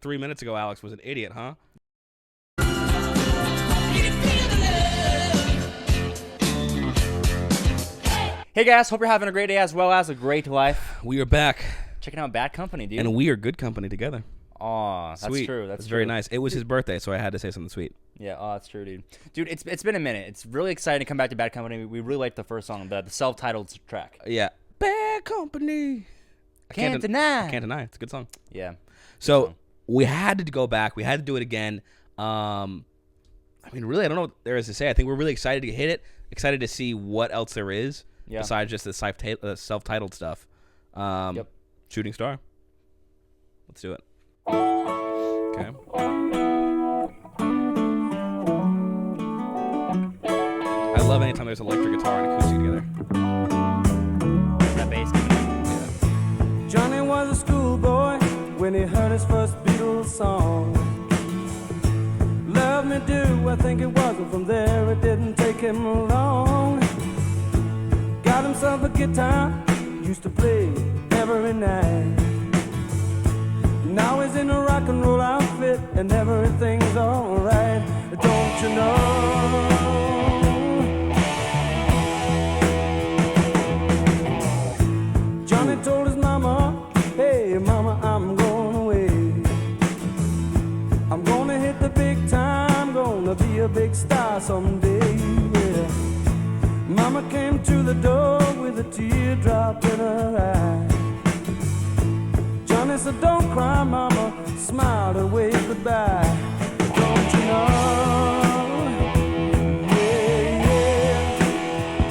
3 minutes ago, Alex, was an idiot, huh? Hey guys, hope you're having a great day as well as a great life. We are back. Checking out Bad Company, dude. And we are good company together. Aw, that's Sweet. true. That's very true. nice. It was his birthday, so I had to say something sweet. Yeah, that's true, dude. Dude, it's been a minute. It's really exciting to come back to Bad Company. We really liked the first song, the self-titled track. Yeah. Bad Company. I can't deny. I can't deny. It's a good song. Yeah. So we had to go back. We had to do it again. I mean, really, I don't know what there is to say. I think we're really excited to hit it. Excited to see what else there is besides just the self-titled stuff. Yep. Shooting Star. Let's do it. Okay. I love anytime there's electric guitar and acoustic together. That bass coming in. Yeah. Johnny was a schoolboy when he heard his first Beatles song. Love me do, I think it was, and from there it didn't take him long. Got himself a guitar, used to play every night. Now he's in a rock and roll outfit and everything's alright. Don't you know? Johnny told his mama, hey mama, I'm going away. I'm gonna hit the big time, gonna be a big star someday. Yeah. Mama came to the door with a teardrop in her eye. Johnny said, don't cry, mama, smiled and waved goodbye. Don't you know? Yeah, yeah.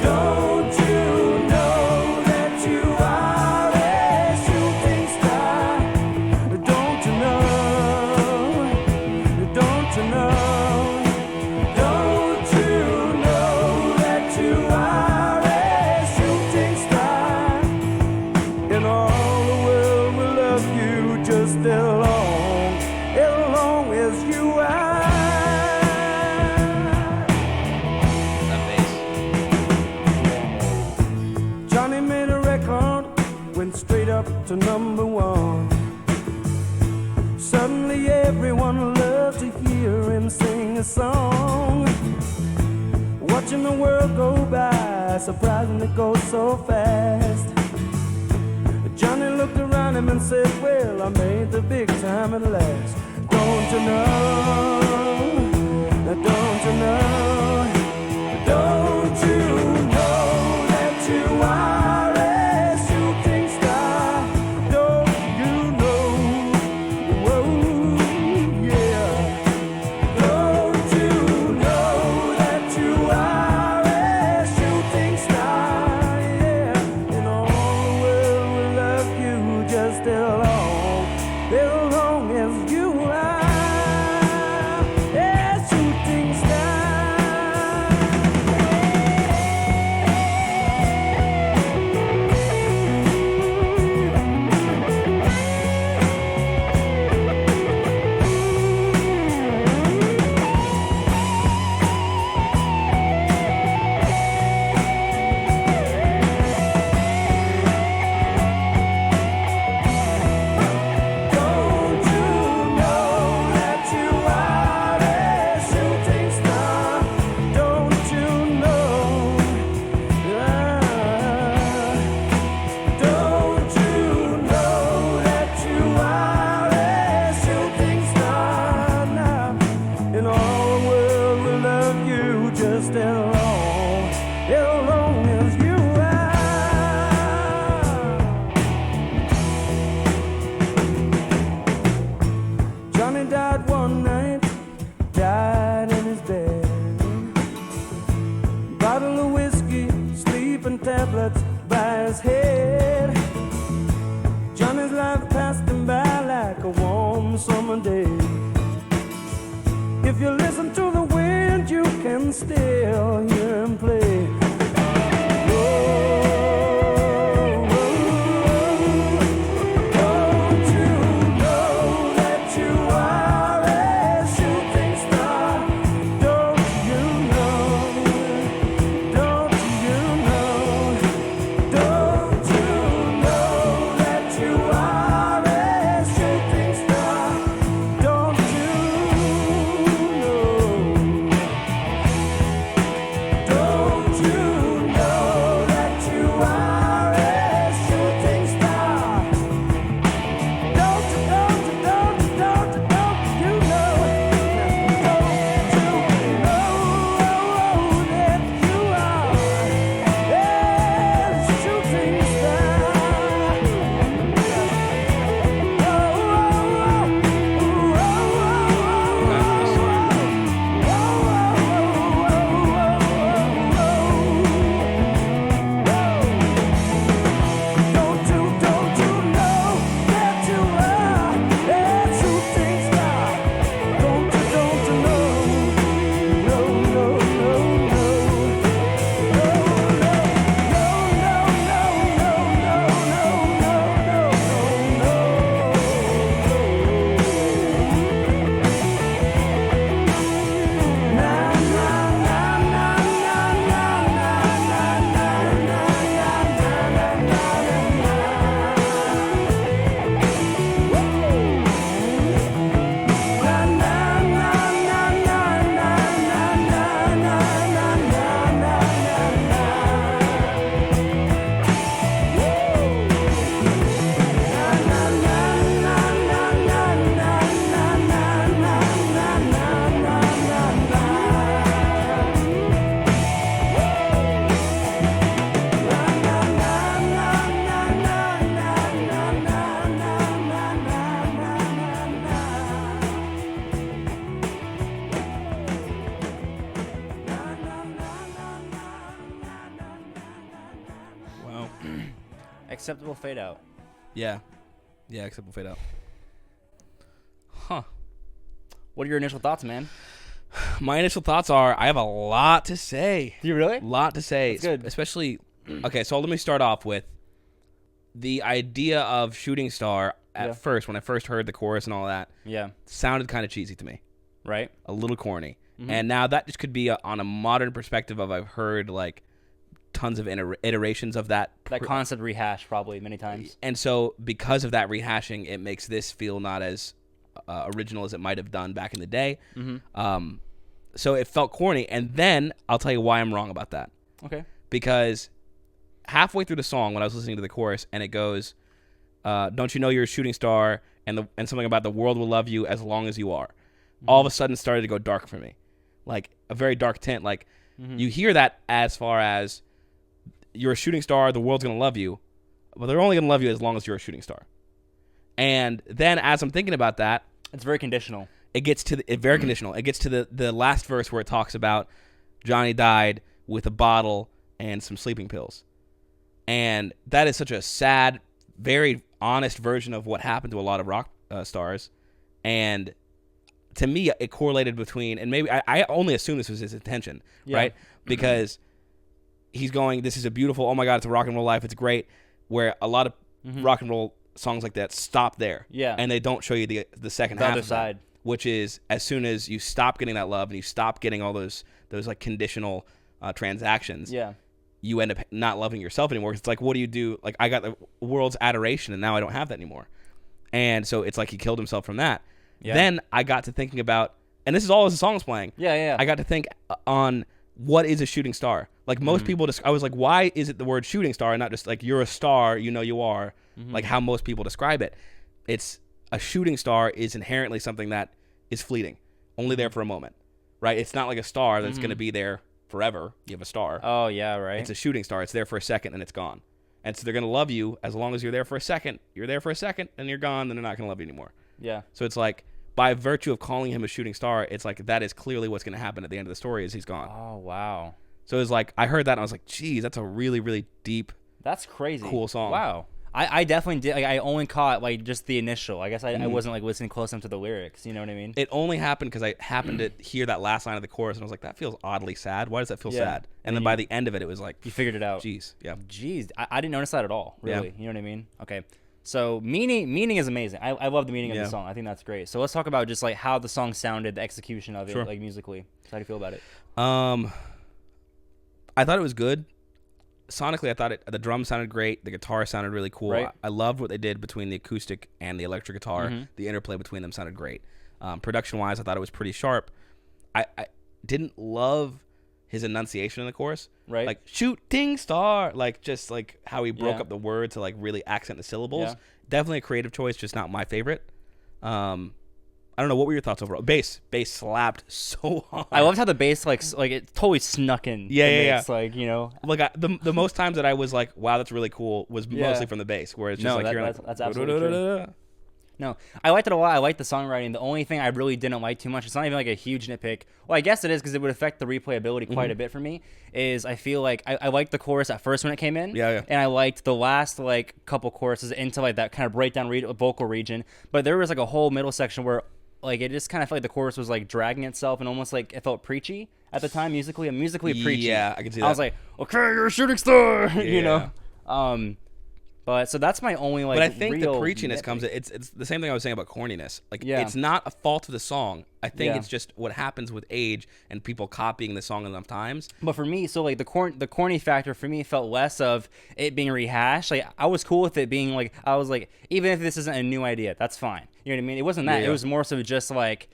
Don't you know that you are a shooting star? Don't you know? Don't you know? Don't you know that you are a shooting star? In all the world will love you just as long as you are. That bass. Johnny made a record, went straight up to number one. Suddenly everyone loved to hear him sing a song. Watching the world go by, surprising it goes so fast. Johnny looked around him and said, well, I made the big time at last. Don't you know? Don't you know? Don't you know that you are a shooting star? Don't you know? Whoa, yeah. Don't you know that you are a shooting star? Yeah. In all the world will love you just as long as you are. A shooting star. Don't you know that you are a shooting star? Don't you know? Don't you know that you are a shooting star now? And all the world will love you just as long as you are. Johnny died one night, died in his bed. Bottle of whiskey, sleeping tablets by his head. Johnny's life passed him by like a warm summer day. If you listen to the wind, you can still hear him play. Don't you know that you are a shooting star? Don't you know? Don't you know? Don't you know that you are a shooting star? acceptable fade out. Yeah, acceptable fade out. Huh. What are your initial thoughts, man? My initial thoughts are I have a lot to say. Do you really? Lot to say. That's good. Especially, okay, so let me start off with the idea of Shooting Star at first, when I first heard the chorus and all that. Yeah. Sounded kind of cheesy to me. Right. A little corny. And now that just could be on a modern perspective of I've heard like tons of iterations of that. That concept rehashed probably many times. And so because of that rehashing, it makes this feel not as original as it might have done back in the day. So it felt corny. And then I'll tell you why I'm wrong about that. Okay. Because halfway through the song, when I was listening to the chorus, and it goes, "Don't you know you're a shooting star?" and something about the world will love you as long as you are. All of a sudden, started to go dark for me, like a very dark tint. Like you hear that as far as you're a shooting star, the world's gonna love you, but they're only gonna love you as long as you're a shooting star. And then as I'm thinking about that, it's very conditional. It gets to very conditional. It gets to the last verse where it talks about Johnny died with a bottle and some sleeping pills. And that is such a sad, very honest version of what happened to a lot of rock stars. And to me, it correlated between, and maybe I only assume this was his intention, right? Because he's going, this is a beautiful, oh my God, it's a rock and roll life, it's great. Where a lot of rock and roll songs like that stop there. Yeah. And they don't show you the second half other of side. that, which is as soon as you stop getting that love and you stop getting all those like conditional transactions, you end up not loving yourself anymore. It's like, what do you do? Like, I got the world's adoration and now I don't have that anymore. And so it's like he killed himself from that. Yeah. Then I got to thinking about, and this is all as the song's playing. I got to think on what is a shooting star. Like most people, I was like, why is it the word shooting star and not just like you're a star, you know you are, like how most people describe it. It's a shooting star is inherently something that is fleeting, only there for a moment, right? It's not like a star that's going to be there forever. You have a star. Oh, yeah, right. It's a shooting star. It's there for a second and it's gone. And so they're going to love you as long as you're there for a second. You're there for a second and you're gone, then they're not going to love you anymore. Yeah. So it's like, by virtue of calling him a shooting star, it's like that is clearly what's going to happen at the end of the story is he's gone. Oh, wow. So it was like, I heard that and I was like, geez, that's a really, really deep, that's crazy, cool song. Wow. I definitely did. Like, I only caught like just the initial. I guess I wasn't like listening close enough to the lyrics. You know what I mean? It only happened because I happened to hear that last line of the chorus and I was like, that feels oddly sad. Why does that feel sad? And then by the end of it, it was like, you figured it out. Jeez, yeah. Jeez, I didn't notice that at all. Really, you know what I mean? Okay. So meaning is amazing. I love the meaning of the song. I think that's great. So let's talk about just like how the song sounded, the execution of it, like musically. So how do you feel about it? I thought it was good. Sonically, I thought the drums sounded great. The guitar sounded really cool. Right. I loved what they did between the acoustic and the electric guitar. The interplay between them sounded great. Production-wise, I thought it was pretty sharp. I didn't love his enunciation in the chorus. Right. Like, shooting star. Like, just like how he broke up the word to like really accent the syllables. Yeah. Definitely a creative choice, just not my favorite. I don't know. What were your thoughts overall? Bass slapped so hard. I loved how the bass like it totally snuck in. Yeah. Like, you know, like the most times that I was like, wow, that's really cool, was mostly from the bass, where it's just like you're like, that's absolutely true. No, I liked it a lot. I liked the songwriting. The only thing I really didn't like too much, it's not even like a huge nitpick. Well, I guess it is because it would affect the replayability quite a bit for me, is I feel like I liked the chorus at first when it came in. Yeah. And I liked the last like couple choruses into like that kind of breakdown vocal region. But there was like a whole middle section where like it just kind of felt like the chorus was like dragging itself and almost like it felt preachy at the time musically preachy. Yeah, I can see that. I was like, okay, you're a shooting star, you know? But so that's my only like. But I think the real preachiness nitpick. comes. It's the same thing I was saying about corniness. Like it's not a fault of the song. I think it's just what happens with age and people copying the song enough times. But for me, so like the corny factor for me felt less of it being rehashed. Like I was cool with it being like I was like, even if this isn't a new idea, that's fine. You know what I mean? It wasn't that. It was more so just like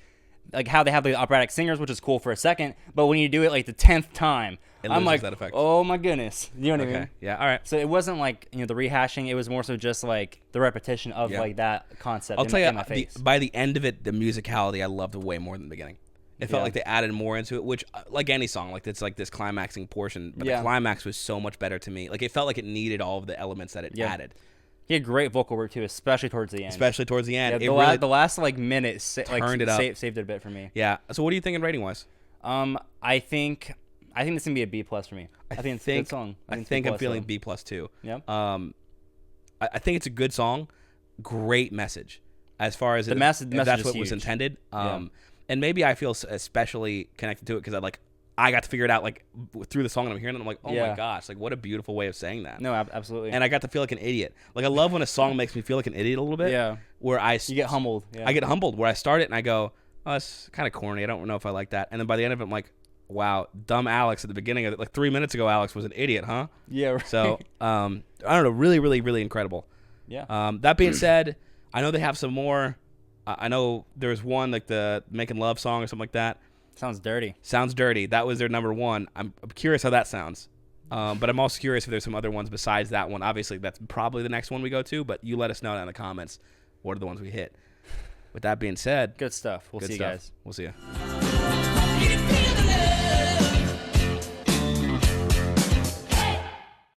how they have the operatic singers, which is cool for a second, but when you do it like the 10th time, I'm like, that effect. Oh my goodness, you know what I mean? Yeah, all right. So it wasn't like the rehashing; it was more so just like the repetition of like that concept. I'll tell you, in my face. by the end of it, the musicality I loved way more than the beginning. It felt like they added more into it, which like any song, like it's like this climaxing portion, but the climax was so much better to me. Like it felt like it needed all of the elements that it added. He had great vocal work too, especially towards the end. Yeah, the last like minute turned it up. Saved it a bit for me. Yeah. So what are you thinking rating wise? I think this is gonna be a B+ for me. I think it's a good song. I think I'm feeling B+ too. Yeah. I think it's a good song, great message, as far as The message that's is what was huge. intended. And maybe I feel especially connected to it because I got to figure it out like through the song and I'm hearing it. I'm like, oh my gosh, like what a beautiful way of saying that. No, absolutely. And I got to feel like an idiot. Like I love when a song makes me feel like an idiot a little bit. Yeah. Where you get humbled. Yeah. I get humbled where I start it and I go, oh, that's kind of corny. I don't know if I like that. And then by the end of it, I'm like, wow, dumb Alex at the beginning of it. Like 3 minutes ago, Alex was an idiot, huh? Yeah. Right. So I don't know, really, really, really incredible. Yeah. That being said, I know they have some more. I know there's one like the Making Love song or something like that. Sounds dirty. Sounds dirty. That was their number one. I'm curious how that sounds. But I'm also curious if there's some other ones besides that one. Obviously, that's probably the next one we go to, but you let us know in the comments what are the ones we hit. With that being said, Good stuff. We'll see you guys. We'll see you.